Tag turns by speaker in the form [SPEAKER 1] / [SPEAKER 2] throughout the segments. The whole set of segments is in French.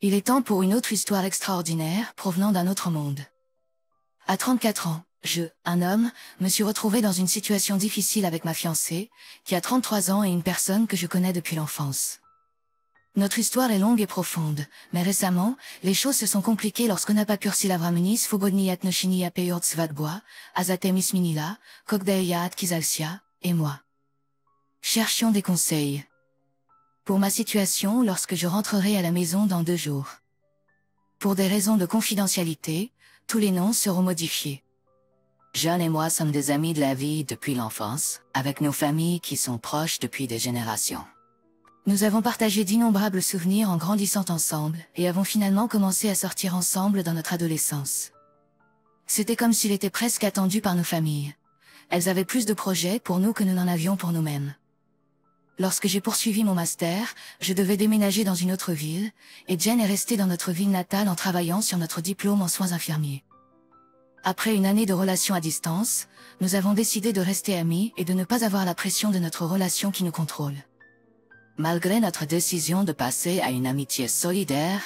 [SPEAKER 1] Il est temps pour une autre histoire extraordinaire provenant d'un autre monde. À 34 ans, un homme, me suis retrouvé dans une situation difficile avec ma fiancée, qui a 33 ans et une personne que je connais depuis l'enfance. Notre histoire est longue et profonde, mais récemment, les choses se sont compliquées lorsqu'on n'a pas pursi lavramenis fogodniat nochinia peyort svadbois, azatemis minila, kokdeia kisalsia, et moi. Cherchions des conseils. Pour ma situation lorsque je rentrerai à la maison dans 2 jours. Pour des raisons de confidentialité, tous les noms seront modifiés. John et moi sommes des amis de la vie depuis l'enfance, avec nos familles qui sont proches depuis des générations. Nous avons partagé d'innombrables souvenirs en grandissant ensemble et avons finalement commencé à sortir ensemble dans notre adolescence. C'était comme s'il était presque attendu par nos familles. Elles avaient plus de projets pour nous que nous n'en avions pour nous-mêmes. Lorsque j'ai poursuivi mon master, je devais déménager dans une autre ville, et Jen est restée dans notre ville natale en travaillant sur notre diplôme en soins infirmiers. Après une année de relation à distance, nous avons décidé de rester amis et de ne pas avoir la pression de notre relation qui nous contrôle. Malgré notre décision de passer à une amitié solidaire,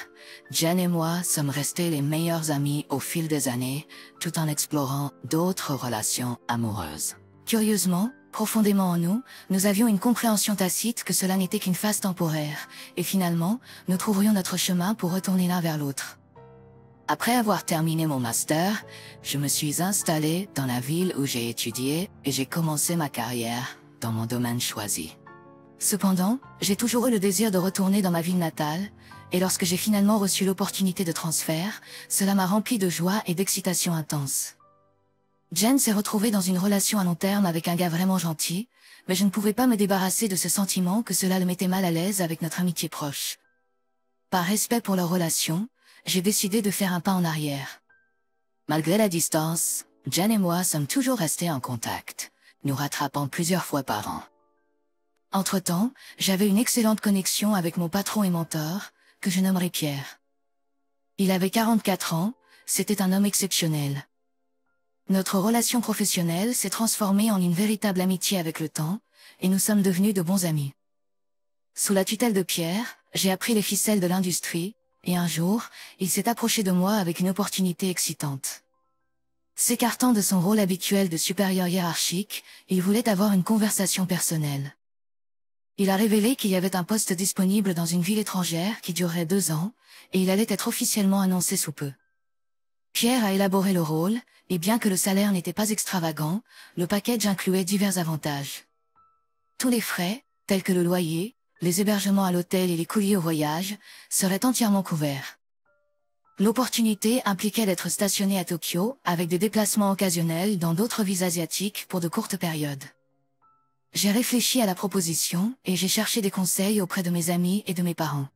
[SPEAKER 1] Jen et moi sommes restés les meilleurs amis au fil des années, tout en explorant d'autres relations amoureuses. Curieusement, profondément en nous, nous avions une compréhension tacite que cela n'était qu'une phase temporaire, et finalement, nous trouverions notre chemin pour retourner l'un vers l'autre. Après avoir terminé mon master, je me suis installé dans la ville où j'ai étudié et j'ai commencé ma carrière dans mon domaine choisi. Cependant, j'ai toujours eu le désir de retourner dans ma ville natale, et lorsque j'ai finalement reçu l'opportunité de transfert, cela m'a rempli de joie et d'excitation intense. Jen s'est retrouvée dans une relation à long terme avec un gars vraiment gentil, mais je ne pouvais pas me débarrasser de ce sentiment que cela le mettait mal à l'aise avec notre amitié proche. Par respect pour leur relation, j'ai décidé de faire un pas en arrière. Malgré la distance, Jen et moi sommes toujours restés en contact, nous rattrapant plusieurs fois par an. Entre-temps, j'avais une excellente connexion avec mon patron et mentor, que je nommerai Pierre. Il avait 44 ans, c'était un homme exceptionnel. Notre relation professionnelle s'est transformée en une véritable amitié avec le temps, et nous sommes devenus de bons amis. Sous la tutelle de Pierre, j'ai appris les ficelles de l'industrie, et un jour, il s'est approché de moi avec une opportunité excitante. S'écartant de son rôle habituel de supérieur hiérarchique, il voulait avoir une conversation personnelle. Il a révélé qu'il y avait un poste disponible dans une ville étrangère qui durerait 2 ans, et il allait être officiellement annoncé sous peu. Pierre a élaboré le rôle, et bien que le salaire n'était pas extravagant, le package incluait divers avantages. Tous les frais, tels que le loyer, les hébergements à l'hôtel et les courriers au voyage, seraient entièrement couverts. L'opportunité impliquait d'être stationné à Tokyo, avec des déplacements occasionnels dans d'autres villes asiatiques pour de courtes périodes. J'ai réfléchi à la proposition et j'ai cherché des conseils auprès de mes amis et de mes parents.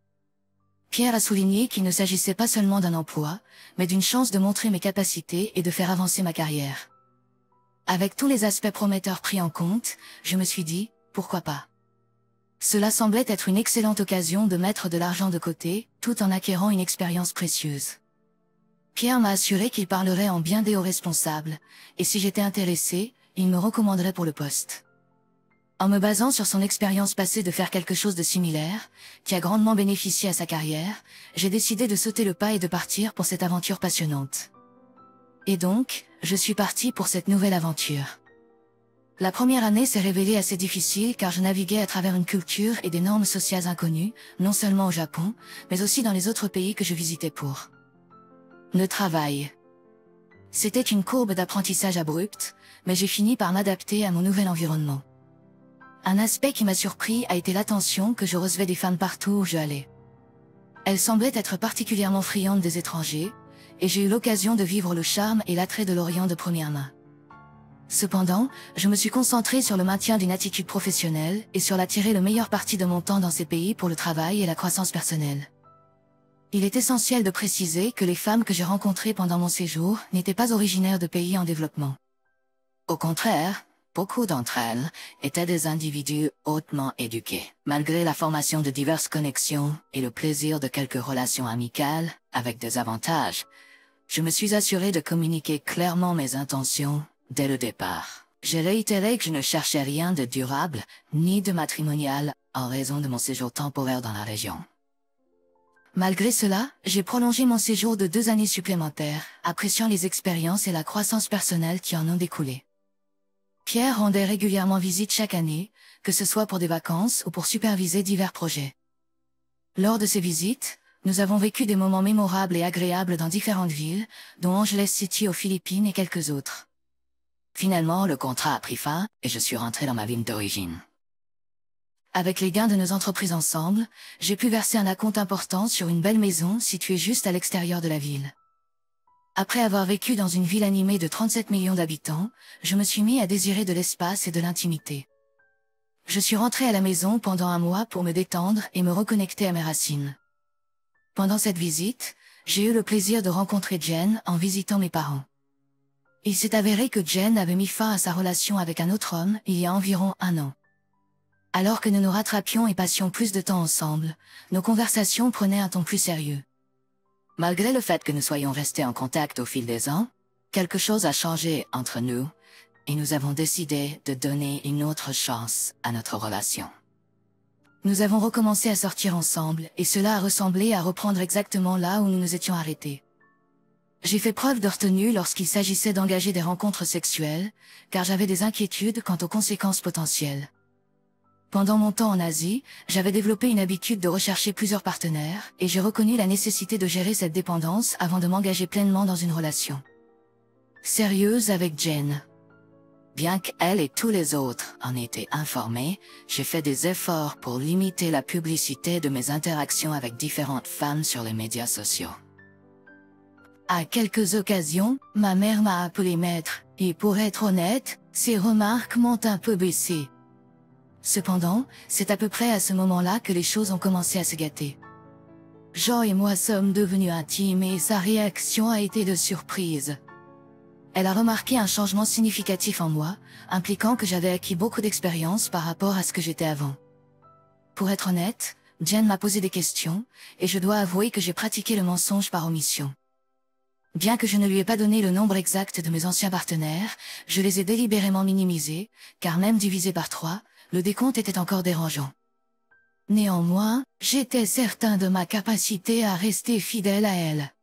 [SPEAKER 1] Pierre a souligné qu'il ne s'agissait pas seulement d'un emploi, mais d'une chance de montrer mes capacités et de faire avancer ma carrière. Avec tous les aspects prometteurs pris en compte, je me suis dit, pourquoi pas? Cela semblait être une excellente occasion de mettre de l'argent de côté, tout en acquérant une expérience précieuse. Pierre m'a assuré qu'il parlerait en bien des hauts responsables, et si j'étais intéressé, il me recommanderait pour le poste. En me basant sur son expérience passée de faire quelque chose de similaire, qui a grandement bénéficié à sa carrière, j'ai décidé de sauter le pas et de partir pour cette aventure passionnante. Et donc, je suis parti pour cette nouvelle aventure. La première année s'est révélée assez difficile car je naviguais à travers une culture et des normes sociales inconnues, non seulement au Japon, mais aussi dans les autres pays que je visitais pour le travail. C'était une courbe d'apprentissage abrupte, mais j'ai fini par m'adapter à mon nouvel environnement. Un aspect qui m'a surpris a été l'attention que je recevais des femmes partout où je allais. Elles semblaient être particulièrement friandes des étrangers, et j'ai eu l'occasion de vivre le charme et l'attrait de l'Orient de première main. Cependant, je me suis concentré sur le maintien d'une attitude professionnelle et sur la tirer le meilleur parti de mon temps dans ces pays pour le travail et la croissance personnelle. Il est essentiel de préciser que les femmes que j'ai rencontrées pendant mon séjour n'étaient pas originaires de pays en développement. Au contraire, beaucoup d'entre elles étaient des individus hautement éduqués. Malgré la formation de diverses connexions et le plaisir de quelques relations amicales, avec des avantages, je me suis assuré de communiquer clairement mes intentions dès le départ. J'ai réitéré que je ne cherchais rien de durable, ni de matrimonial, en raison de mon séjour temporaire dans la région. Malgré cela, j'ai prolongé mon séjour de 2 années supplémentaires, appréciant les expériences et la croissance personnelle qui en ont découlé. Pierre rendait régulièrement visite chaque année, que ce soit pour des vacances ou pour superviser divers projets. Lors de ces visites, nous avons vécu des moments mémorables et agréables dans différentes villes, dont Angeles City aux Philippines et quelques autres. Finalement, le contrat a pris fin et je suis rentré dans ma ville d'origine. Avec les gains de nos entreprises ensemble, j'ai pu verser un acompte important sur une belle maison située juste à l'extérieur de la ville. Après avoir vécu dans une ville animée de 37 millions d'habitants, je me suis mis à désirer de l'espace et de l'intimité. Je suis rentré à la maison pendant un mois pour me détendre et me reconnecter à mes racines. Pendant cette visite, j'ai eu le plaisir de rencontrer Jen en visitant mes parents. Il s'est avéré que Jen avait mis fin à sa relation avec un autre homme il y a environ 1 an. Alors que nous nous rattrapions et passions plus de temps ensemble, nos conversations prenaient un ton plus sérieux. Malgré le fait que nous soyons restés en contact au fil des ans, quelque chose a changé entre nous, et nous avons décidé de donner une autre chance à notre relation. Nous avons recommencé à sortir ensemble, et cela a ressemblé à reprendre exactement là où nous nous étions arrêtés. J'ai fait preuve de retenue lorsqu'il s'agissait d'engager des rencontres sexuelles, car j'avais des inquiétudes quant aux conséquences potentielles. Pendant mon temps en Asie, j'avais développé une habitude de rechercher plusieurs partenaires, et j'ai reconnu la nécessité de gérer cette dépendance avant de m'engager pleinement dans une relation sérieuse avec Jen. Bien qu'elle et tous les autres en aient été informés, j'ai fait des efforts pour limiter la publicité de mes interactions avec différentes femmes sur les médias sociaux. À quelques occasions, ma mère m'a appelé maître, et pour être honnête, ses remarques m'ont un peu blessé. Cependant, c'est à peu près à ce moment-là que les choses ont commencé à se gâter. Jean et moi sommes devenus intimes et sa réaction a été de surprise. Elle a remarqué un changement significatif en moi, impliquant que j'avais acquis beaucoup d'expérience par rapport à ce que j'étais avant. Pour être honnête, Jen m'a posé des questions, et je dois avouer que j'ai pratiqué le mensonge par omission. Bien que je ne lui ai pas donné le nombre exact de mes anciens partenaires, je les ai délibérément minimisés, car même divisé par 3, le décompte était encore dérangeant. Néanmoins, j'étais certain de ma capacité à rester fidèle à elle.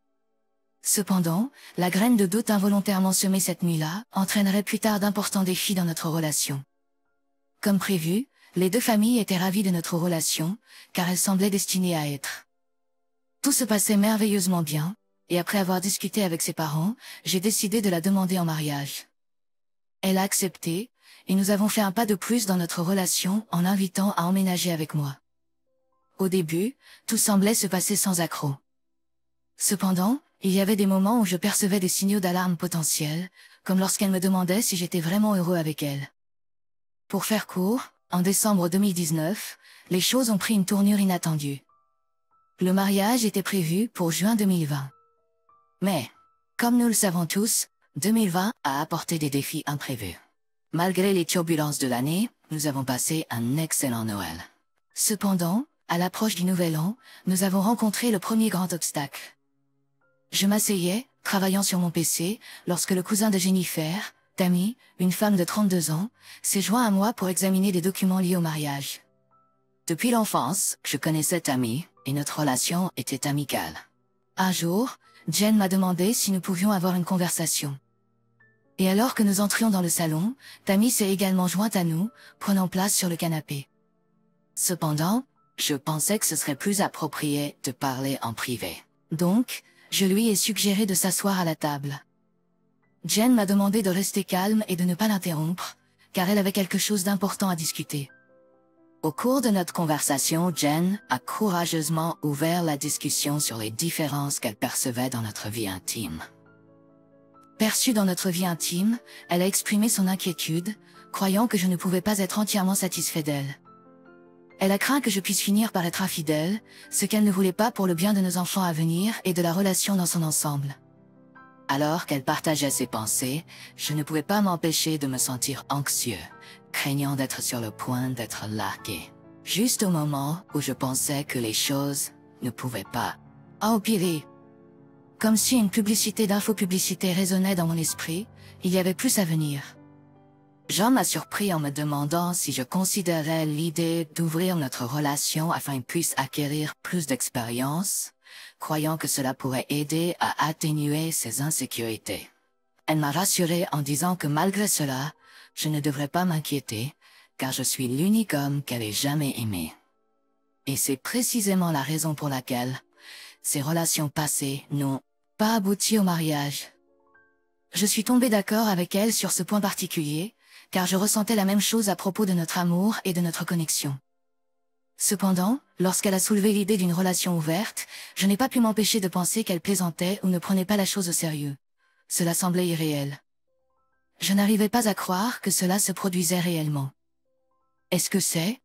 [SPEAKER 1] Cependant, la graine de doute involontairement semée cette nuit-là entraînerait plus tard d'importants défis dans notre relation. Comme prévu, les 2 familles étaient ravies de notre relation, car elles semblaient destinées à être. Tout se passait merveilleusement bien, et après avoir discuté avec ses parents, j'ai décidé de la demander en mariage. Elle a accepté, et nous avons fait un pas de plus dans notre relation en l'invitant à emménager avec moi. Au début, tout semblait se passer sans accroc. Cependant, il y avait des moments où je percevais des signaux d'alarme potentiels, comme lorsqu'elle me demandait si j'étais vraiment heureux avec elle. Pour faire court, en décembre 2019, les choses ont pris une tournure inattendue. Le mariage était prévu pour juin 2020. Mais, comme nous le savons tous, 2020 a apporté des défis imprévus. Malgré les turbulences de l'année, nous avons passé un excellent Noël. Cependant, à l'approche du Nouvel An, nous avons rencontré le premier grand obstacle. Je m'asseyais, travaillant sur mon PC, lorsque le cousin de Jennifer, Tammy, une femme de 32 ans, s'est joint à moi pour examiner des documents liés au mariage. Depuis l'enfance, je connaissais Tammy, et notre relation était amicale. Un jour, Jen m'a demandé si nous pouvions avoir une conversation. Et alors que nous entrions dans le salon, Tammy s'est également jointe à nous, prenant place sur le canapé. Cependant, je pensais que ce serait plus approprié de parler en privé. Donc, je lui ai suggéré de s'asseoir à la table. Jen m'a demandé de rester calme et de ne pas l'interrompre, car elle avait quelque chose d'important à discuter. Au cours de notre conversation, Jen a courageusement ouvert la discussion sur les différences qu'elle percevait dans notre vie intime. Perçue dans notre vie intime, elle a exprimé son inquiétude, croyant que je ne pouvais pas être entièrement satisfait d'elle. Elle a craint que je puisse finir par être infidèle, ce qu'elle ne voulait pas pour le bien de nos enfants à venir et de la relation dans son ensemble. Alors qu'elle partageait ses pensées, je ne pouvais pas m'empêcher de me sentir anxieux, craignant d'être sur le point d'être largué. Juste au moment où je pensais que les choses ne pouvaient pas empirer. Comme si une publicité d'infopublicité résonnait dans mon esprit, il y avait plus à venir. Jean m'a surpris en me demandant si je considérais l'idée d'ouvrir notre relation afin qu'il puisse acquérir plus d'expérience, croyant que cela pourrait aider à atténuer ses insécurités. Elle m'a rassuré en disant que malgré cela, je ne devrais pas m'inquiéter, car je suis l'unique homme qu'elle ait jamais aimé. Et c'est précisément la raison pour laquelle ces relations passées n'ont pas abouti au mariage. Je suis tombée d'accord avec elle sur ce point particulier, car je ressentais la même chose à propos de notre amour et de notre connexion. Cependant, lorsqu'elle a soulevé l'idée d'une relation ouverte, je n'ai pas pu m'empêcher de penser qu'elle plaisantait ou ne prenait pas la chose au sérieux. Cela semblait irréel. Je n'arrivais pas à croire que cela se produisait réellement. Est-ce que c'est?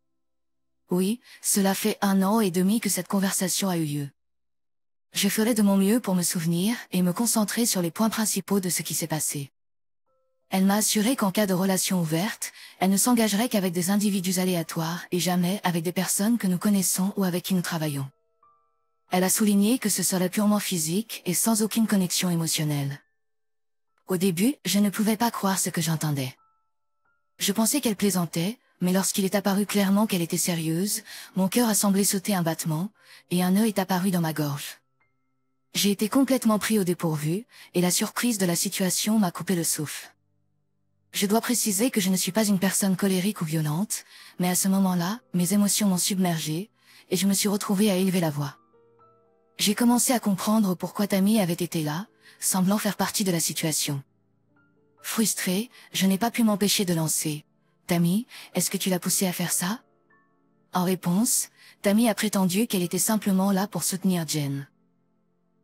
[SPEAKER 1] Oui, cela fait 1 an et demi que cette conversation a eu lieu. Je ferai de mon mieux pour me souvenir et me concentrer sur les points principaux de ce qui s'est passé. Elle m'a assuré qu'en cas de relation ouverte, elle ne s'engagerait qu'avec des individus aléatoires et jamais avec des personnes que nous connaissons ou avec qui nous travaillons. Elle a souligné que ce serait purement physique et sans aucune connexion émotionnelle. Au début, je ne pouvais pas croire ce que j'entendais. Je pensais qu'elle plaisantait, mais lorsqu'il est apparu clairement qu'elle était sérieuse, mon cœur a semblé sauter un battement, et un nœud est apparu dans ma gorge. J'ai été complètement pris au dépourvu, et la surprise de la situation m'a coupé le souffle. Je dois préciser que je ne suis pas une personne colérique ou violente, mais à ce moment-là, mes émotions m'ont submergée, et je me suis retrouvée à élever la voix. J'ai commencé à comprendre pourquoi Tammy avait été là, semblant faire partie de la situation. Frustrée, je n'ai pas pu m'empêcher de lancer. « Tammy, est-ce que tu l'as poussée à faire ça ?» En réponse, Tammy a prétendu qu'elle était simplement là pour soutenir Jen.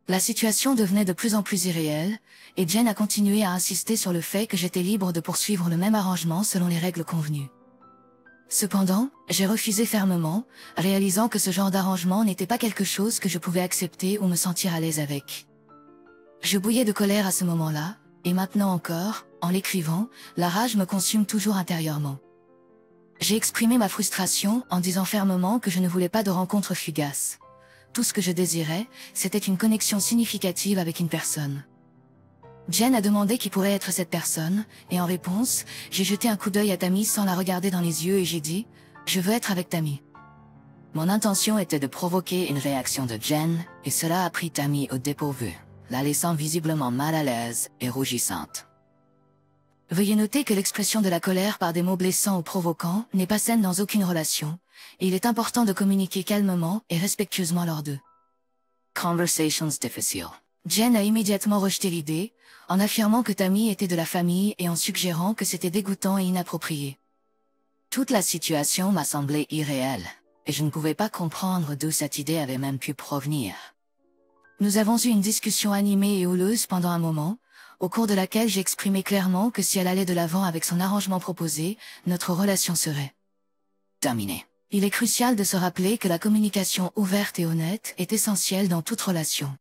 [SPEAKER 1] La situation devenait de plus en plus irréelle, et Jen a continué à insister sur le fait que j'étais libre de poursuivre le même arrangement selon les règles convenues. Cependant, j'ai refusé fermement, réalisant que ce genre d'arrangement n'était pas quelque chose que je pouvais accepter ou me sentir à l'aise avec. Je bouillais de colère à ce moment-là, et maintenant encore, en l'écrivant, la rage me consume toujours intérieurement. J'ai exprimé ma frustration en disant fermement que je ne voulais pas de rencontre fugace. Tout ce que je désirais, c'était une connexion significative avec une personne. Jen a demandé qui pourrait être cette personne, et en réponse, j'ai jeté un coup d'œil à Tammy sans la regarder dans les yeux et j'ai dit « Je veux être avec Tammy ». Mon intention était de provoquer une réaction de Jen, et cela a pris Tammy au dépourvu, la laissant visiblement mal à l'aise et rougissante. Veuillez noter que l'expression de la colère par des mots blessants ou provoquants n'est pas saine dans aucune relation, et il est important de communiquer calmement et respectueusement lors d'eux. Conversations difficiles. Jen a immédiatement rejeté l'idée, en affirmant que Tammy était de la famille et en suggérant que c'était dégoûtant et inapproprié. Toute la situation m'a semblé irréelle, et je ne pouvais pas comprendre d'où cette idée avait même pu provenir. Nous avons eu une discussion animée et houleuse pendant un moment, au cours de laquelle j'ai exprimé clairement que si elle allait de l'avant avec son arrangement proposé, notre relation serait terminée. Il est crucial de se rappeler que la communication ouverte et honnête est essentielle dans toute relation.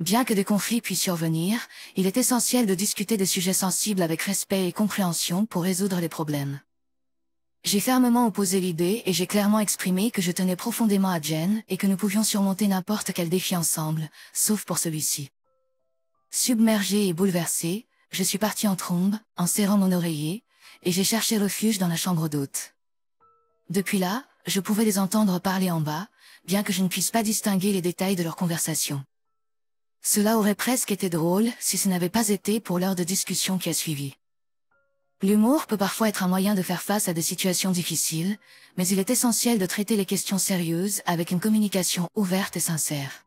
[SPEAKER 1] Bien que des conflits puissent survenir, il est essentiel de discuter des sujets sensibles avec respect et compréhension pour résoudre les problèmes. J'ai fermement opposé l'idée et j'ai clairement exprimé que je tenais profondément à Jen et que nous pouvions surmonter n'importe quel défi ensemble, sauf pour celui-ci. Submergée et bouleversée, je suis partie en trombe, en serrant mon oreiller, et j'ai cherché refuge dans la chambre d'hôte. Depuis là, je pouvais les entendre parler en bas, bien que je ne puisse pas distinguer les détails de leur conversation. Cela aurait presque été drôle si ce n'avait pas été pour l'heure de discussion qui a suivi. L'humour peut parfois être un moyen de faire face à des situations difficiles, mais il est essentiel de traiter les questions sérieuses avec une communication ouverte et sincère.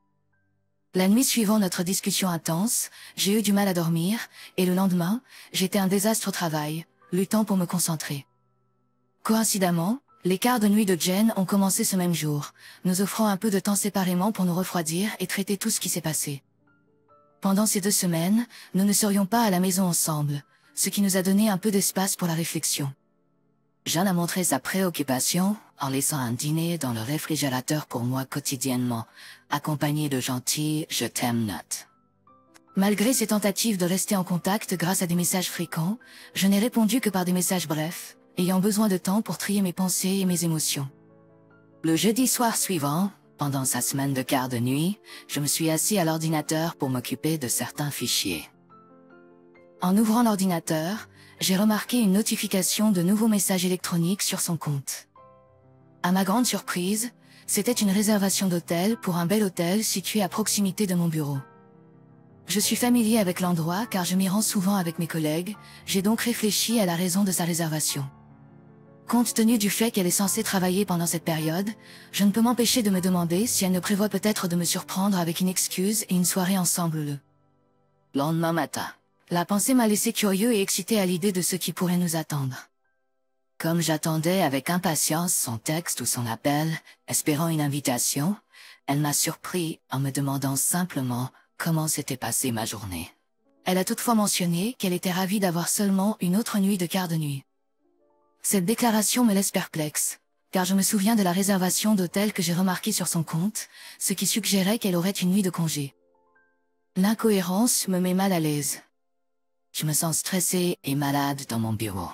[SPEAKER 1] La nuit suivant notre discussion intense, j'ai eu du mal à dormir, et le lendemain, j'étais un désastre au travail, luttant pour me concentrer. Coïncidemment, les quarts de nuit de Jen ont commencé ce même jour, nous offrant un peu de temps séparément pour nous refroidir et traiter tout ce qui s'est passé. Pendant ces 2 semaines, nous ne serions pas à la maison ensemble, ce qui nous a donné un peu d'espace pour la réflexion. Jeanne a montré sa préoccupation en laissant un dîner dans le réfrigérateur pour moi quotidiennement, accompagné de gentilles « je t'aime » notes. Malgré ses tentatives de rester en contact grâce à des messages fréquents, je n'ai répondu que par des messages brefs, ayant besoin de temps pour trier mes pensées et mes émotions. Le jeudi soir suivant, pendant sa semaine de quart de nuit, je me suis assis à l'ordinateur pour m'occuper de certains fichiers. En ouvrant l'ordinateur, j'ai remarqué une notification de nouveaux messages électroniques sur son compte. À ma grande surprise, c'était une réservation d'hôtel pour un bel hôtel situé à proximité de mon bureau. Je suis familier avec l'endroit car je m'y rends souvent avec mes collègues, j'ai donc réfléchi à la raison de sa réservation. Compte tenu du fait qu'elle est censée travailler pendant cette période, je ne peux m'empêcher de me demander si elle ne prévoit peut-être de me surprendre avec une excuse et une soirée ensemble le lendemain matin. La pensée m'a laissé curieux et excité à l'idée de ce qui pourrait nous attendre. Comme j'attendais avec impatience son texte ou son appel, espérant une invitation, elle m'a surpris en me demandant simplement comment s'était passée ma journée. Elle a toutefois mentionné qu'elle était ravie d'avoir seulement une autre nuit de quart de nuit. Cette déclaration me laisse perplexe, car je me souviens de la réservation d'hôtel que j'ai remarquée sur son compte, ce qui suggérait qu'elle aurait une nuit de congé. L'incohérence me met mal à l'aise. Je me sens stressée et malade dans mon bureau.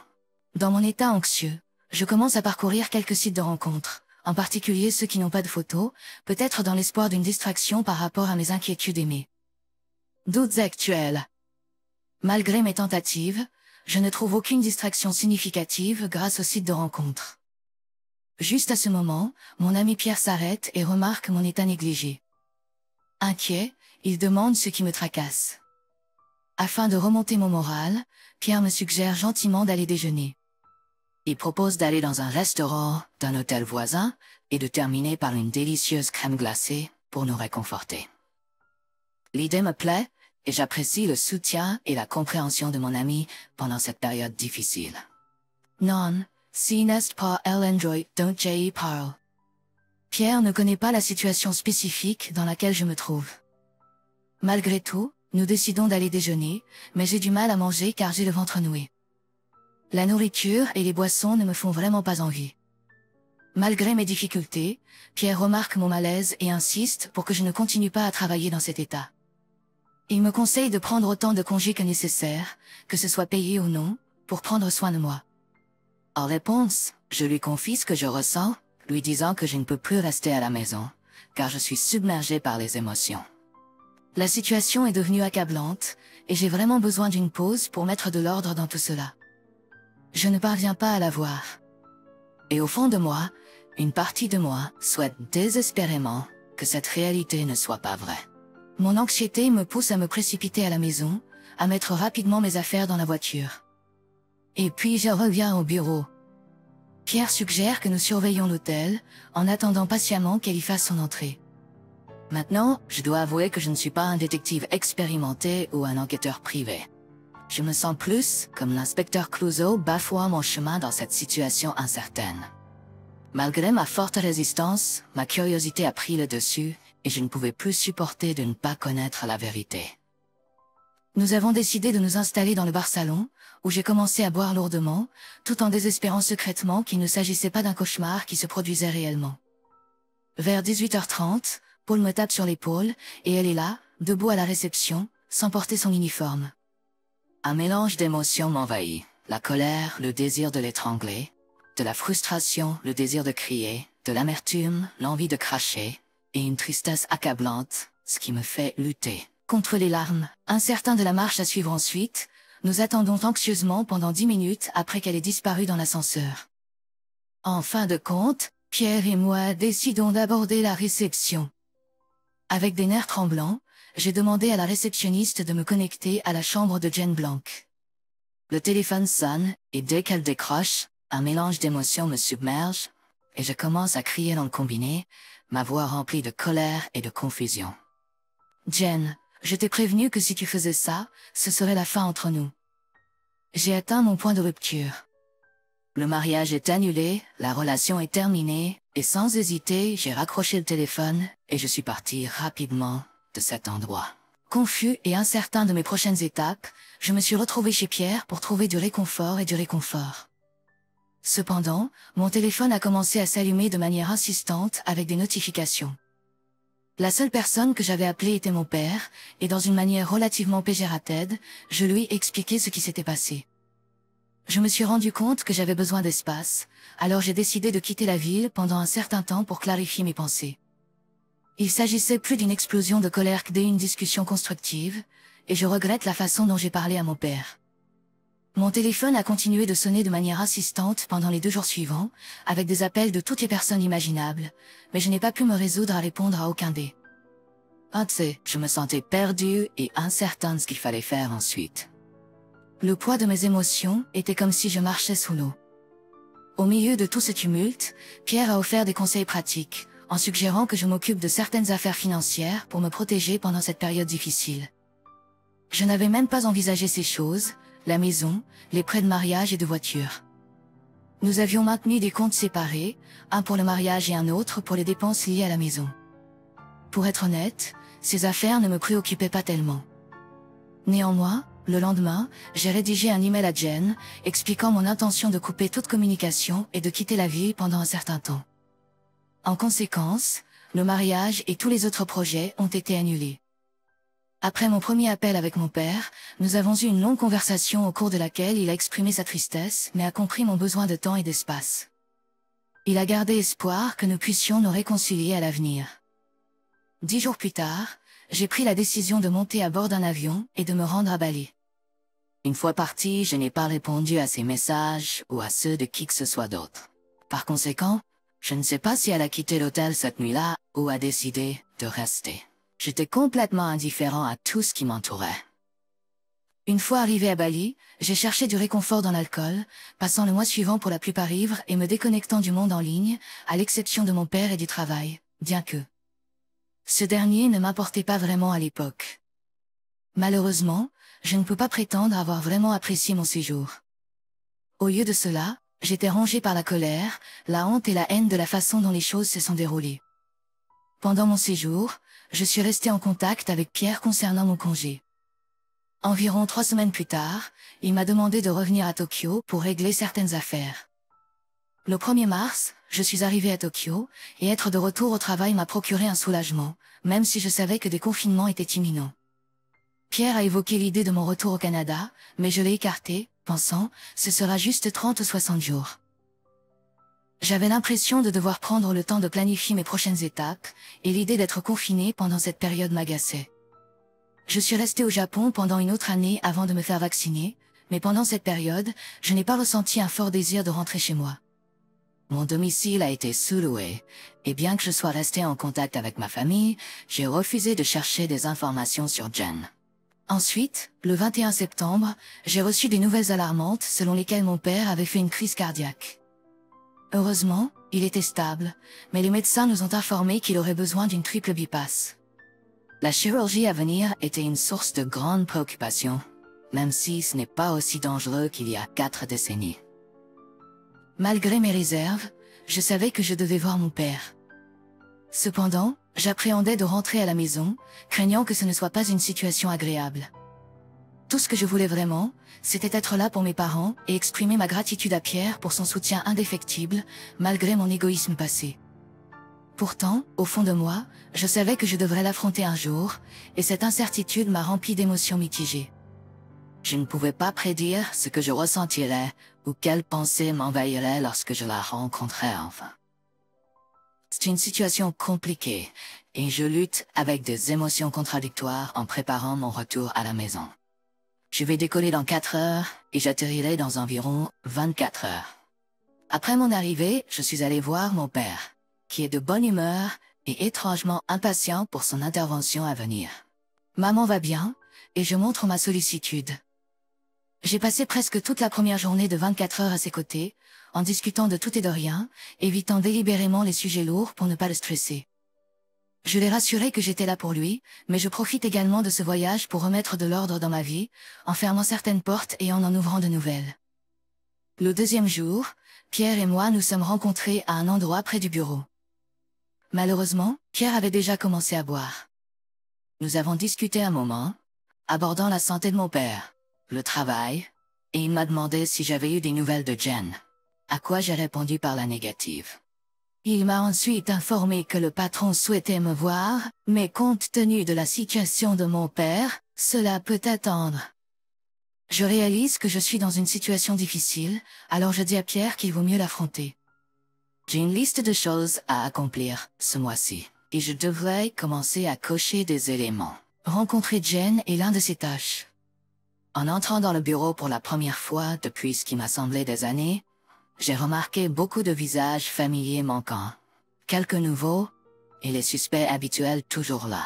[SPEAKER 1] Dans mon état anxieux, je commence à parcourir quelques sites de rencontres, en particulier ceux qui n'ont pas de photos, peut-être dans l'espoir d'une distraction par rapport à mes inquiétudes aimées. Doutes actuels. Malgré mes tentatives, je ne trouve aucune distraction significative grâce aux sites de rencontres. Juste à ce moment, mon ami Pierre s'arrête et remarque mon état négligé. Inquiet, il demande ce qui me tracasse. Afin de remonter mon moral, Pierre me suggère gentiment d'aller déjeuner. Il propose d'aller dans un restaurant d'un hôtel voisin et de terminer par une délicieuse crème glacée pour nous réconforter. L'idée me plaît et j'apprécie le soutien et la compréhension de mon ami pendant cette période difficile. Non, si n'est pas elle enjoy, don't J. parle. Pierre ne connaît pas la situation spécifique dans laquelle je me trouve. Malgré tout, nous décidons d'aller déjeuner, mais j'ai du mal à manger car j'ai le ventre noué. La nourriture et les boissons ne me font vraiment pas envie. Malgré mes difficultés, Pierre remarque mon malaise et insiste pour que je ne continue pas à travailler dans cet état. Il me conseille de prendre autant de congés que nécessaire, que ce soit payé ou non, pour prendre soin de moi. En réponse, je lui confie ce que je ressens, lui disant que je ne peux plus rester à la maison, car je suis submergée par les émotions. La situation est devenue accablante, et j'ai vraiment besoin d'une pause pour mettre de l'ordre dans tout cela. Je ne parviens pas à la voir. Et au fond de moi, une partie de moi souhaite désespérément que cette réalité ne soit pas vraie. Mon anxiété me pousse à me précipiter à la maison, à mettre rapidement mes affaires dans la voiture. Et puis je reviens au bureau. Pierre suggère que nous surveillions l'hôtel, en attendant patiemment qu'elle y fasse son entrée. Maintenant, je dois avouer que je ne suis pas un détective expérimenté ou un enquêteur privé. Je me sens plus comme l'inspecteur Clouseau bafouant mon chemin dans cette situation incertaine. Malgré ma forte résistance, ma curiosité a pris le dessus et je ne pouvais plus supporter de ne pas connaître la vérité. Nous avons décidé de nous installer dans le bar-salon, où j'ai commencé à boire lourdement, tout en désespérant secrètement qu'il ne s'agissait pas d'un cauchemar qui se produisait réellement. Vers 18h30, Paul me tape sur l'épaule, et elle est là, debout à la réception, sans porter son uniforme. Un mélange d'émotions m'envahit, la colère, le désir de l'étrangler, de la frustration, le désir de crier, de l'amertume, l'envie de cracher, et une tristesse accablante, ce qui me fait lutter contre les larmes. Incertain de la marche à suivre ensuite, nous attendons anxieusement pendant 10 minutes après qu'elle ait disparu dans l'ascenseur. En fin de compte, Pierre et moi décidons d'aborder la réception. Avec des nerfs tremblants, j'ai demandé à la réceptionniste de me connecter à la chambre de Jen Blanc. Le téléphone sonne, et dès qu'elle décroche, un mélange d'émotions me submerge, et je commence à crier dans le combiné, ma voix remplie de colère et de confusion. Jen, je t'ai prévenu que si tu faisais ça, ce serait la fin entre nous. J'ai atteint mon point de rupture. Le mariage est annulé, la relation est terminée, et sans hésiter, j'ai raccroché le téléphone, et je suis parti rapidement de cet endroit. Confus et incertain de mes prochaines étapes, je me suis retrouvé chez Pierre pour trouver du réconfort et du réconfort. Cependant, mon téléphone a commencé à s'allumer de manière insistante avec des notifications. La seule personne que j'avais appelée était mon père, et dans une manière relativement péjorative, je lui ai expliqué ce qui s'était passé. Je me suis rendu compte que j'avais besoin d'espace, alors j'ai décidé de quitter la ville pendant un certain temps pour clarifier mes pensées. Il s'agissait plus d'une explosion de colère que d'une discussion constructive, et je regrette la façon dont j'ai parlé à mon père. Mon téléphone a continué de sonner de manière insistante pendant les 2 jours suivants, avec des appels de toutes les personnes imaginables, mais je n'ai pas pu me résoudre à répondre à aucun d'eux. Je me sentais perdue et incertain de ce qu'il fallait faire ensuite. Le poids de mes émotions était comme si je marchais sous l'eau. Au milieu de tout ce tumulte, Pierre a offert des conseils pratiques, en suggérant que je m'occupe de certaines affaires financières pour me protéger pendant cette période difficile. Je n'avais même pas envisagé ces choses, la maison, les prêts de mariage et de voiture. Nous avions maintenu des comptes séparés, un pour le mariage et un autre pour les dépenses liées à la maison. Pour être honnête, ces affaires ne me préoccupaient pas tellement. Néanmoins, le lendemain, j'ai rédigé un email à Jen, expliquant mon intention de couper toute communication et de quitter la ville pendant un certain temps. En conséquence, le mariage et tous les autres projets ont été annulés. Après mon premier appel avec mon père, nous avons eu une longue conversation au cours de laquelle il a exprimé sa tristesse mais a compris mon besoin de temps et d'espace. Il a gardé espoir que nous puissions nous réconcilier à l'avenir. 10 jours plus tard, j'ai pris la décision de monter à bord d'un avion et de me rendre à Bali. Une fois parti, je n'ai pas répondu à ses messages ou à ceux de qui que ce soit d'autre. Par conséquent, je ne sais pas si elle a quitté l'hôtel cette nuit-là ou a décidé de rester. J'étais complètement indifférent à tout ce qui m'entourait. Une fois arrivé à Bali, j'ai cherché du réconfort dans l'alcool, passant le mois suivant pour la plupart ivre et me déconnectant du monde en ligne, à l'exception de mon père et du travail, bien que ce dernier ne m'importait pas vraiment à l'époque. Malheureusement, je ne peux pas prétendre avoir vraiment apprécié mon séjour. Au lieu de cela, j'étais rongé par la colère, la honte et la haine de la façon dont les choses se sont déroulées. Pendant mon séjour, je suis resté en contact avec Pierre concernant mon congé. Environ 3 semaines plus tard, il m'a demandé de revenir à Tokyo pour régler certaines affaires. Le 1er mars, je suis arrivé à Tokyo, et être de retour au travail m'a procuré un soulagement, même si je savais que des confinements étaient imminents. Pierre a évoqué l'idée de mon retour au Canada, mais je l'ai écarté, pensant, ce sera juste 30 ou 60 jours. J'avais l'impression de devoir prendre le temps de planifier mes prochaines étapes, et l'idée d'être confiné pendant cette période m'agaçait. Je suis resté au Japon pendant une autre année avant de me faire vacciner, mais pendant cette période, je n'ai pas ressenti un fort désir de rentrer chez moi. Mon domicile a été sous-loué, et bien que je sois resté en contact avec ma famille, j'ai refusé de chercher des informations sur Jen. Ensuite, le 21 septembre, j'ai reçu des nouvelles alarmantes selon lesquelles mon père avait fait une crise cardiaque. Heureusement, il était stable, mais les médecins nous ont informé qu'il aurait besoin d'une triple bypass. La chirurgie à venir était une source de grande préoccupation, même si ce n'est pas aussi dangereux qu'il y a 4 décennies. Malgré mes réserves, je savais que je devais voir mon père. Cependant, j'appréhendais de rentrer à la maison, craignant que ce ne soit pas une situation agréable. Tout ce que je voulais vraiment, c'était être là pour mes parents et exprimer ma gratitude à Pierre pour son soutien indéfectible, malgré mon égoïsme passé. Pourtant, au fond de moi, je savais que je devrais l'affronter un jour, et cette incertitude m'a rempli d'émotions mitigées. Je ne pouvais pas prédire ce que je ressentirais ou quelles pensées m'envahiraient lorsque je la rencontrais enfin. C'est une situation compliquée, et je lutte avec des émotions contradictoires en préparant mon retour à la maison. Je vais décoller dans 4 heures, et j'atterrirai dans environ 24 heures. Après mon arrivée, je suis allé voir mon père, qui est de bonne humeur et étrangement impatient pour son intervention à venir. Maman va bien, et je montre ma sollicitude. J'ai passé presque toute la première journée de 24 heures à ses côtés, en discutant de tout et de rien, évitant délibérément les sujets lourds pour ne pas le stresser. Je l'ai rassuré que j'étais là pour lui, mais je profite également de ce voyage pour remettre de l'ordre dans ma vie, en fermant certaines portes et en ouvrant de nouvelles. Le 2e jour, Pierre et moi nous sommes rencontrés à un endroit près du bureau. Malheureusement, Pierre avait déjà commencé à boire. Nous avons discuté un moment, abordant la santé de mon père, le travail, et il m'a demandé si j'avais eu des nouvelles de Jen, à quoi j'ai répondu par la négative. Il m'a ensuite informé que le patron souhaitait me voir, mais compte tenu de la situation de mon père, cela peut attendre. Je réalise que je suis dans une situation difficile, alors je dis à Pierre qu'il vaut mieux l'affronter. J'ai une liste de choses à accomplir ce mois-ci, et je devrais commencer à cocher des éléments. Rencontrer Jen est l'un de ces tâches. En entrant dans le bureau pour la première fois depuis ce qui m'a semblé des années, j'ai remarqué beaucoup de visages familiers manquants, quelques nouveaux, et les suspects habituels toujours là.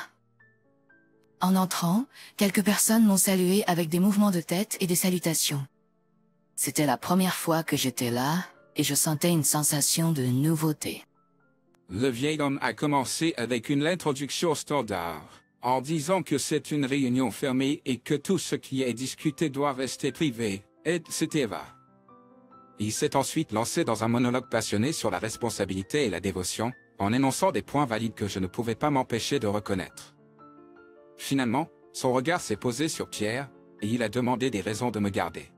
[SPEAKER 1] En entrant, quelques personnes m'ont salué avec des mouvements de tête et des salutations. C'était la première fois que j'étais là, et je sentais une sensation de nouveauté.
[SPEAKER 2] Le vieil homme a commencé avec une introduction standard, en disant que c'est une réunion fermée et que tout ce qui est discuté doit rester privé, etc. Il s'est ensuite lancé dans un monologue passionné sur la responsabilité et la dévotion, en énonçant des points valides que je ne pouvais pas m'empêcher de reconnaître. Finalement, son regard s'est posé sur Pierre, et il a demandé des raisons de me garder.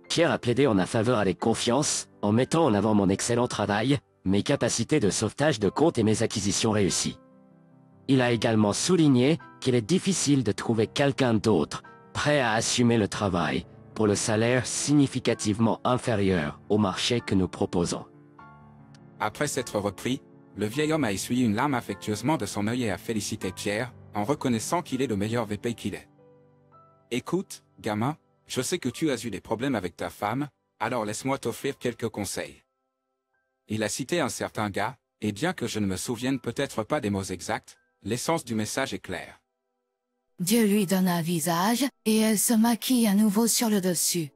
[SPEAKER 3] Pierre a plaidé en ma faveur avec confiance, en mettant en avant mon excellent travail, mes capacités de sauvetage de compte et mes acquisitions réussies. Il a également souligné qu'il est difficile de trouver quelqu'un d'autre, prêt à assumer le travail, pour le salaire significativement inférieur au marché que nous proposons.
[SPEAKER 2] Après s'être repris, le vieil homme a essuyé une larme affectueusement de son œil et a félicité Pierre, en reconnaissant qu'il est le meilleur VP qu'il est. Écoute, gamin, je sais que tu as eu des problèmes avec ta femme, alors laisse-moi t'offrir quelques conseils. Il a cité un certain gars, et bien que je ne me souvienne peut-être pas des mots exacts, l'essence du message est claire.
[SPEAKER 1] Dieu lui donne un visage, et elle se maquille à nouveau sur le dessus.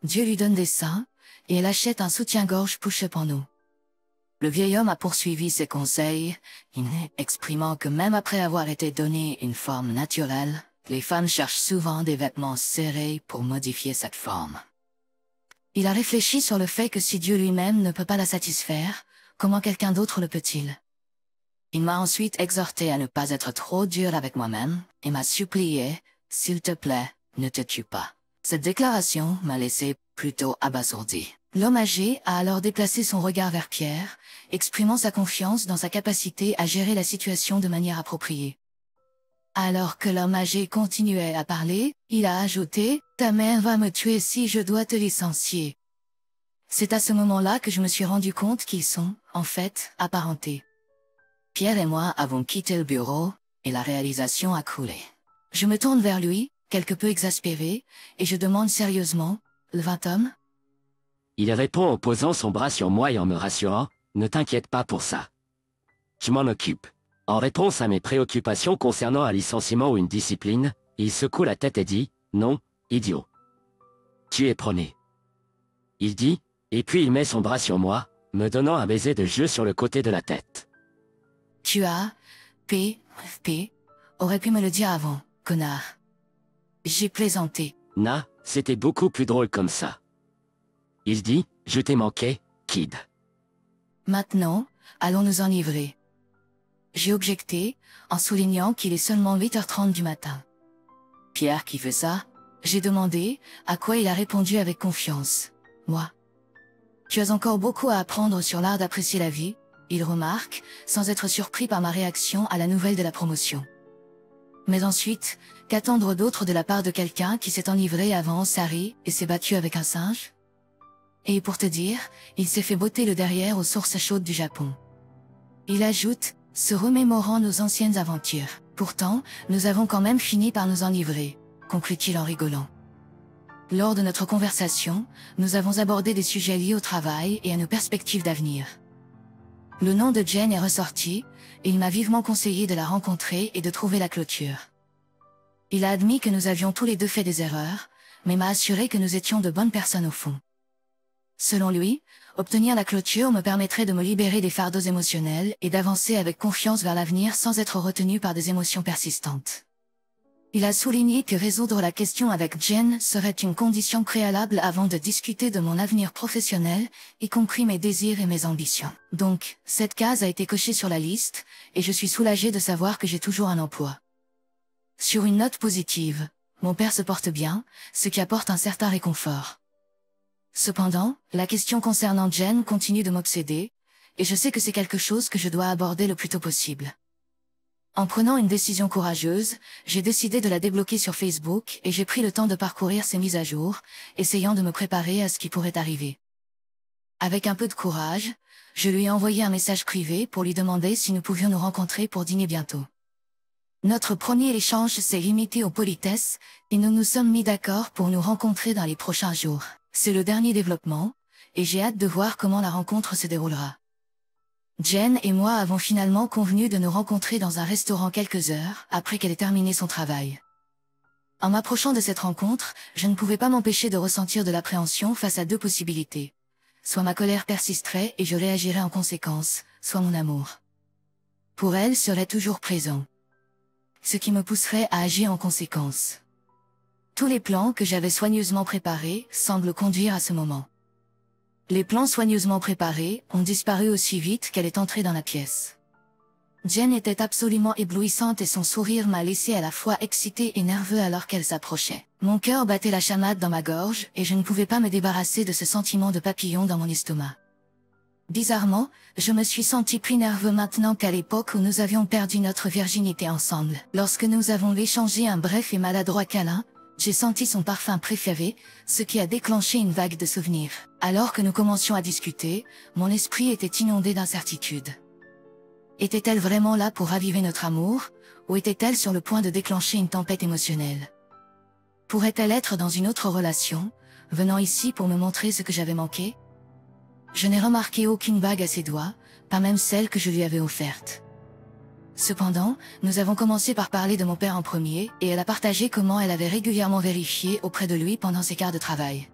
[SPEAKER 1] Dieu lui donne des seins, et elle achète un soutien-gorge push-up en eau. Le vieil homme a poursuivi ses conseils, exprimant que même après avoir été donné une forme naturelle, les femmes cherchent souvent des vêtements serrés pour modifier cette forme. Il a réfléchi sur le fait que si Dieu lui-même ne peut pas la satisfaire, comment quelqu'un d'autre le peut-il? Il m'a ensuite exhorté à ne pas être trop dur avec moi-même, et m'a supplié, s'il te plaît, ne te tue pas. Cette déclaration m'a laissé plutôt abasourdi. L'homme âgé a alors déplacé son regard vers Pierre, exprimant sa confiance dans sa capacité à gérer la situation de manière appropriée. Alors que l'homme âgé continuait à parler, il a ajouté « Ta mère va me tuer si je dois te licencier ». C'est à ce moment-là que je me suis rendu compte qu'ils sont, en fait, apparentés. Pierre et moi avons quitté le bureau, et la réalisation a coulé. Je me tourne vers lui, quelque peu exaspéré, et je demande sérieusement « Le 20 homme ?»
[SPEAKER 3] Il répond en posant son bras sur moi et en me rassurant « Ne t'inquiète pas pour ça. Je m'en occupe ». En réponse à mes préoccupations concernant un licenciement ou une discipline, il secoue la tête et dit « Non, idiot. Tu es prôné. » Il dit, et puis il met son bras sur moi, me donnant un baiser de jeu sur le côté de la tête.
[SPEAKER 1] Tu as, aurais pu me le dire avant, connard. J'ai plaisanté.
[SPEAKER 3] Na, c'était beaucoup plus drôle comme ça. Il dit, je t'ai manqué, kid.
[SPEAKER 1] Maintenant, allons nous enivrer. J'ai objecté, en soulignant qu'il est seulement 8h30 du matin. Pierre qui fait ça? J'ai demandé, à quoi il a répondu avec confiance. Moi. Tu as encore beaucoup à apprendre sur l'art d'apprécier la vie, il remarque, sans être surpris par ma réaction à la nouvelle de la promotion. Mais ensuite, qu'attendre d'autre de la part de quelqu'un qui s'est enivré avant Sari et s'est battu avec un singe? Et pour te dire, il s'est fait botter le derrière aux sources chaudes du Japon. Il ajoute, se remémorant nos anciennes aventures. Pourtant, nous avons quand même fini par nous enivrer, conclut-il en rigolant. Lors de notre conversation, nous avons abordé des sujets liés au travail et à nos perspectives d'avenir. Le nom de Jen est ressorti, et il m'a vivement conseillé de la rencontrer et de trouver la clôture. Il a admis que nous avions tous les deux fait des erreurs, mais m'a assuré que nous étions de bonnes personnes au fond. Selon lui, obtenir la clôture me permettrait de me libérer des fardeaux émotionnels et d'avancer avec confiance vers l'avenir sans être retenu par des émotions persistantes. Il a souligné que résoudre la question avec Jen serait une condition préalable avant de discuter de mon avenir professionnel, y compris mes désirs et mes ambitions. Donc, cette case a été cochée sur la liste, et je suis soulagé de savoir que j'ai toujours un emploi. Sur une note positive, mon père se porte bien, ce qui apporte un certain réconfort. Cependant, la question concernant Jen continue de m'obséder, et je sais que c'est quelque chose que je dois aborder le plus tôt possible. En prenant une décision courageuse, j'ai décidé de la débloquer sur Facebook et j'ai pris le temps de parcourir ses mises à jour, essayant de me préparer à ce qui pourrait arriver. Avec un peu de courage, je lui ai envoyé un message privé pour lui demander si nous pouvions nous rencontrer pour dîner bientôt. Notre premier échange s'est limité aux politesses, et nous nous sommes mis d'accord pour nous rencontrer dans les prochains jours. C'est le dernier développement, et j'ai hâte de voir comment la rencontre se déroulera. Jen et moi avons finalement convenu de nous rencontrer dans un restaurant quelques heures après qu'elle ait terminé son travail. En m'approchant de cette rencontre, je ne pouvais pas m'empêcher de ressentir de l'appréhension face à deux possibilités. Soit ma colère persisterait et je réagirais en conséquence, soit mon amour pour elle serait toujours présent, ce qui me pousserait à agir en conséquence. Tous les plans que j'avais soigneusement préparés semblent conduire à ce moment. Les plans soigneusement préparés ont disparu aussi vite qu'elle est entrée dans la pièce. Jen était absolument éblouissante et son sourire m'a laissé à la fois excité et nerveux alors qu'elle s'approchait. Mon cœur battait la chamade dans ma gorge et je ne pouvais pas me débarrasser de ce sentiment de papillon dans mon estomac. Bizarrement, je me suis senti plus nerveux maintenant qu'à l'époque où nous avions perdu notre virginité ensemble. Lorsque nous avons échangé un bref et maladroit câlin, j'ai senti son parfum préféré, ce qui a déclenché une vague de souvenirs. Alors que nous commencions à discuter, mon esprit était inondé d'incertitude. Était-elle vraiment là pour raviver notre amour, ou était-elle sur le point de déclencher une tempête émotionnelle? Pourrait-elle être dans une autre relation, venant ici pour me montrer ce que j'avais manqué? Je n'ai remarqué aucune bague à ses doigts, pas même celle que je lui avais offerte. Cependant, nous avons commencé par parler de mon père en premier, et elle a partagé comment elle avait régulièrement vérifié auprès de lui pendant ses quarts de travail.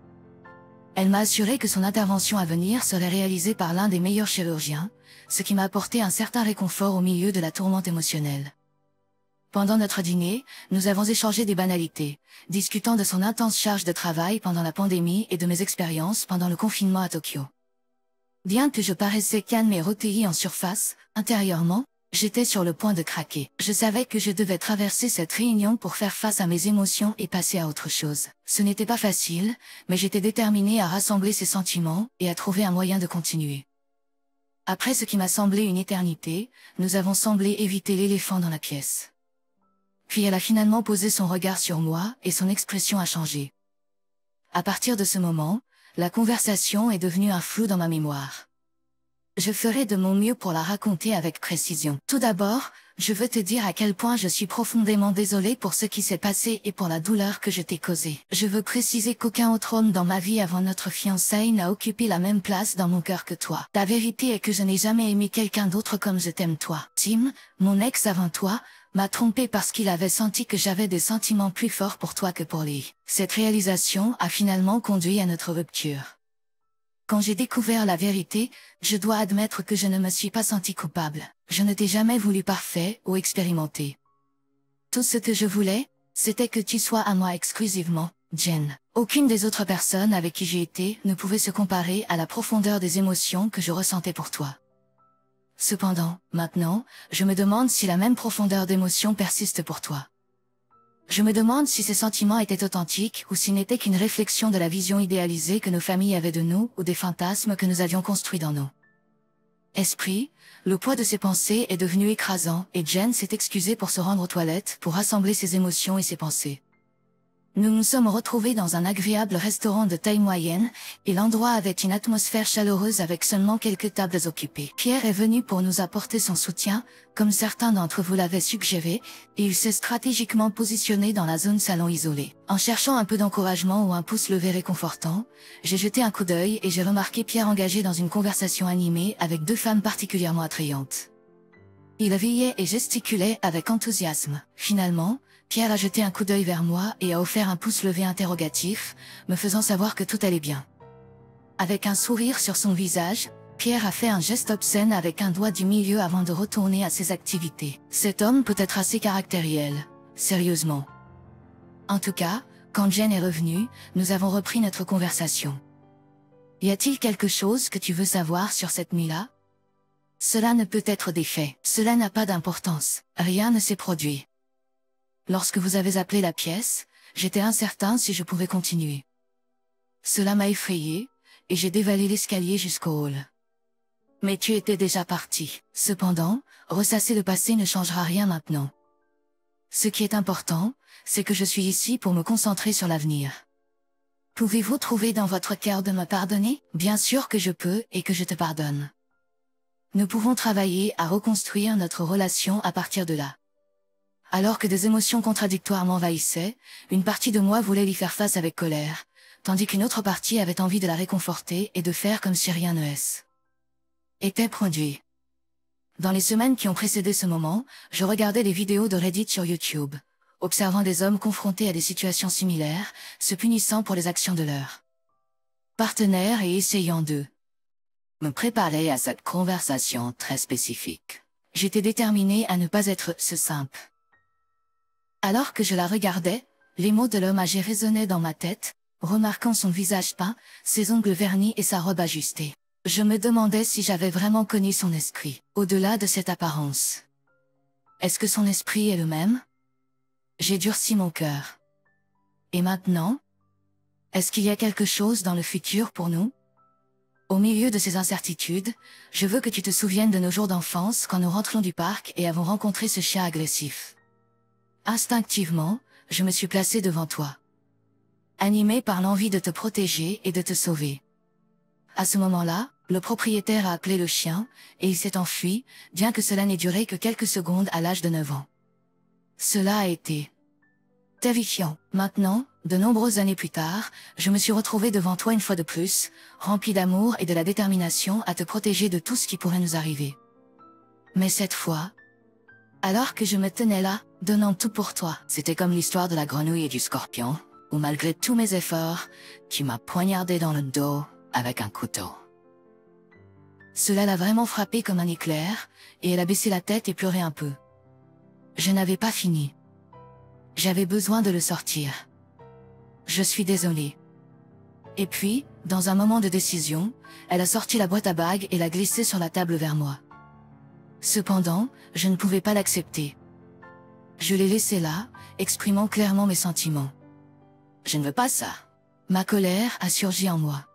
[SPEAKER 1] Elle m'a assuré que son intervention à venir serait réalisée par l'un des meilleurs chirurgiens, ce qui m'a apporté un certain réconfort au milieu de la tourmente émotionnelle. Pendant notre dîner, nous avons échangé des banalités, discutant de son intense charge de travail pendant la pandémie et de mes expériences pendant le confinement à Tokyo. Bien que je paraissais calme et recueillie en surface, intérieurement, j'étais sur le point de craquer. Je savais que je devais traverser cette réunion pour faire face à mes émotions et passer à autre chose. Ce n'était pas facile, mais j'étais déterminée à rassembler ces sentiments et à trouver un moyen de continuer. Après ce qui m'a semblé une éternité, nous avons semblé éviter l'éléphant dans la pièce. Puis elle a finalement posé son regard sur moi et son expression a changé. À partir de ce moment, la conversation est devenue un flou dans ma mémoire. Je ferai de mon mieux pour la raconter avec précision. Tout d'abord, je veux te dire à quel point je suis profondément désolée pour ce qui s'est passé et pour la douleur que je t'ai causée. Je veux préciser qu'aucun autre homme dans ma vie avant notre fiançailles n'a occupé la même place dans mon cœur que toi. La vérité est que je n'ai jamais aimé quelqu'un d'autre comme je t'aime toi. Tim, mon ex avant toi, m'a trompé parce qu'il avait senti que j'avais des sentiments plus forts pour toi que pour lui. Cette réalisation a finalement conduit à notre rupture. Quand j'ai découvert la vérité, je dois admettre que je ne me suis pas senti coupable. Je ne t'ai jamais voulu parfait ou expérimenté. Tout ce que je voulais, c'était que tu sois à moi exclusivement, Jen. Aucune des autres personnes avec qui j'ai été ne pouvait se comparer à la profondeur des émotions que je ressentais pour toi. Cependant, maintenant, je me demande si la même profondeur d'émotion persiste pour toi. Je me demande si ces sentiments étaient authentiques ou s'ils n'étaient qu'une réflexion de la vision idéalisée que nos familles avaient de nous ou des fantasmes que nous avions construits dans nos esprits. Le poids de ses pensées est devenu écrasant et Jen s'est excusée pour se rendre aux toilettes pour rassembler ses émotions et ses pensées. Nous nous sommes retrouvés dans un agréable restaurant de taille moyenne, et l'endroit avait une atmosphère chaleureuse avec seulement quelques tables occupées. Pierre est venu pour nous apporter son soutien, comme certains d'entre vous l'avaient suggéré, et il s'est stratégiquement positionné dans la zone salon isolée. En cherchant un peu d'encouragement ou un pouce levé réconfortant, j'ai jeté un coup d'œil et j'ai remarqué Pierre engagé dans une conversation animée avec deux femmes particulièrement attrayantes. Il riait et gesticulait avec enthousiasme. Finalement, Pierre a jeté un coup d'œil vers moi et a offert un pouce levé interrogatif, me faisant savoir que tout allait bien. Avec un sourire sur son visage, Pierre a fait un geste obscène avec un doigt du milieu avant de retourner à ses activités. Cet homme peut être assez caractériel, sérieusement. En tout cas, quand Jen est revenue, nous avons repris notre conversation. Y a-t-il quelque chose que tu veux savoir sur cette nuit-là? Cela ne peut être des faits. Cela n'a pas d'importance. Rien ne s'est produit. Lorsque vous avez appelé la pièce, j'étais incertain si je pouvais continuer. Cela m'a effrayé, et j'ai dévalé l'escalier jusqu'au hall. Mais tu étais déjà parti. Cependant, ressasser le passé ne changera rien maintenant. Ce qui est important, c'est que je suis ici pour me concentrer sur l'avenir. Pouvez-vous trouver dans votre cœur de me pardonner? Bien sûr que je peux et que je te pardonne. Nous pouvons travailler à reconstruire notre relation à partir de là. Alors que des émotions contradictoires m'envahissaient, une partie de moi voulait lui faire face avec colère, tandis qu'une autre partie avait envie de la réconforter et de faire comme si rien ne était produit. Dans les semaines qui ont précédé ce moment, je regardais des vidéos de Reddit sur YouTube, observant des hommes confrontés à des situations similaires, se punissant pour les actions de leurs partenaires et essayant de me préparer à cette conversation très spécifique. J'étais déterminée à ne pas être ce simple. Alors que je la regardais, les mots de l'homme âgé résonnaient dans ma tête, remarquant son visage peint, ses ongles vernis et sa robe ajustée. Je me demandais si j'avais vraiment connu son esprit, au-delà de cette apparence. Est-ce que son esprit est le même? J'ai durci mon cœur. Et maintenant? Est-ce qu'il y a quelque chose dans le futur pour nous? Au milieu de ces incertitudes, je veux que tu te souviennes de nos jours d'enfance quand nous rentrions du parc et avons rencontré ce chien agressif. Instinctivement, je me suis placée devant toi, animée par l'envie de te protéger et de te sauver. À ce moment-là, le propriétaire a appelé le chien, et il s'est enfui, bien que cela n'ait duré que quelques secondes à l'âge de 9 ans. Cela a été terrifiant. Maintenant, de nombreuses années plus tard, je me suis retrouvée devant toi une fois de plus, remplie d'amour et de la détermination à te protéger de tout ce qui pourrait nous arriver. Mais cette fois, alors que je me tenais là, donnant tout pour toi, c'était comme l'histoire de la grenouille et du scorpion, où malgré tous mes efforts, tu m'as poignardé dans le dos avec un couteau. Cela l'a vraiment frappée comme un éclair, et elle a baissé la tête et pleuré un peu. Je n'avais pas fini. J'avais besoin de le sortir. Je suis désolée. Et puis, dans un moment de décision, elle a sorti la boîte à bagues et l'a glissée sur la table vers moi. Cependant, je ne pouvais pas l'accepter. Je l'ai laissée là, exprimant clairement mes sentiments. Je ne veux pas ça. Ma colère a surgi en moi.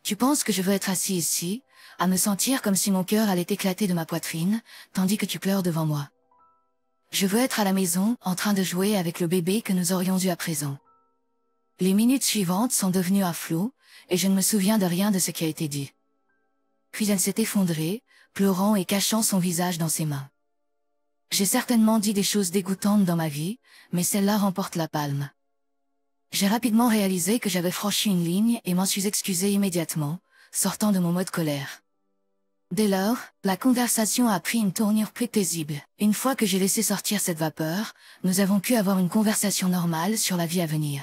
[SPEAKER 1] Tu penses que je veux être assis ici, à me sentir comme si mon cœur allait éclater de ma poitrine, tandis que tu pleures devant moi. Je veux être à la maison, en train de jouer avec le bébé que nous aurions eu à présent. Les minutes suivantes sont devenues un flou, et je ne me souviens de rien de ce qui a été dit. Puis elle s'est effondrée, pleurant et cachant son visage dans ses mains. J'ai certainement dit des choses dégoûtantes dans ma vie, mais celle-là remporte la palme. J'ai rapidement réalisé que j'avais franchi une ligne et m'en suis excusée immédiatement, sortant de mon mode colère. Dès lors, la conversation a pris une tournure plus paisible. Une fois que j'ai laissé sortir cette vapeur, nous avons pu avoir une conversation normale sur la vie à venir.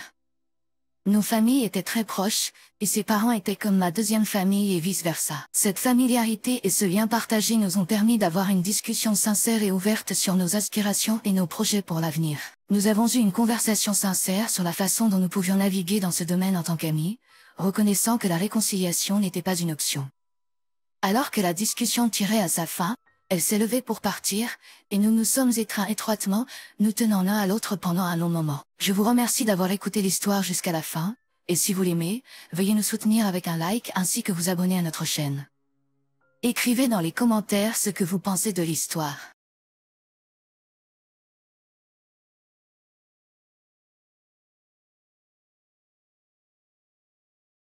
[SPEAKER 1] Nos familles étaient très proches, et ses parents étaient comme ma deuxième famille et vice-versa. Cette familiarité et ce lien partagé nous ont permis d'avoir une discussion sincère et ouverte sur nos aspirations et nos projets pour l'avenir. Nous avons eu une conversation sincère sur la façon dont nous pouvions naviguer dans ce domaine en tant qu'amis, reconnaissant que la réconciliation n'était pas une option. Alors que la discussion tirait à sa fin, elle s'est levée pour partir, et nous nous sommes étreints étroitement, nous tenant l'un à l'autre pendant un long moment. Je vous remercie d'avoir écouté l'histoire jusqu'à la fin, et si vous l'aimez, veuillez nous soutenir avec un like ainsi que vous abonner à notre chaîne. Écrivez dans les commentaires ce que vous pensez de l'histoire.